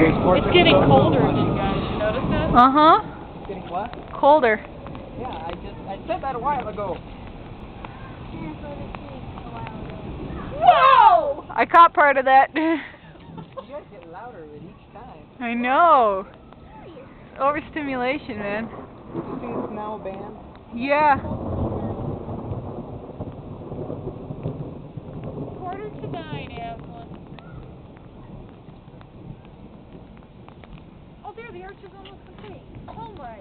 It's getting colder, you guys. You notice that? Uh-huh. It's getting what? Colder. Yeah, I said that a while ago. Whoa! I caught part of that. You guys get louder with each time. I know. Overstimulation, man. Did you see it's now banned? Yeah. 8:45, Aslan. Oh, there, the arch is almost complete. Oh my.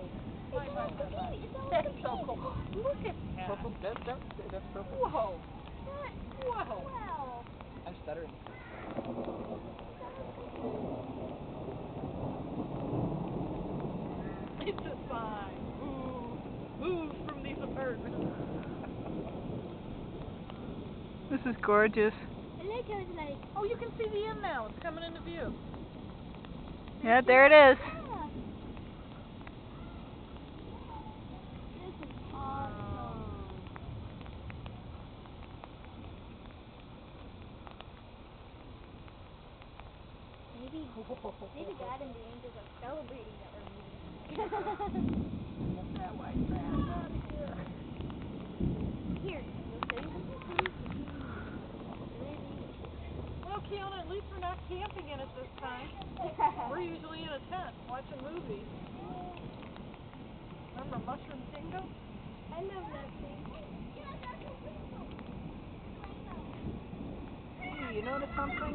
That's so cool. Look at that. Purple, that's purple. Whoa. Whoa. I'm stuttering. It's a sign. Move from these apartments. This is gorgeous. Oh, you can see the end now. It's coming into view. Yeah, there it is. This is awesome. Maybe God and the angels are celebrating that we're moving. Get that white trash out of here. Here, you'll say Well, Keona, at least we're not camping in it this time. We're usually in a tent watching movies. Remember Mushroom Kingdom? I love that thing. Hey, you notice something?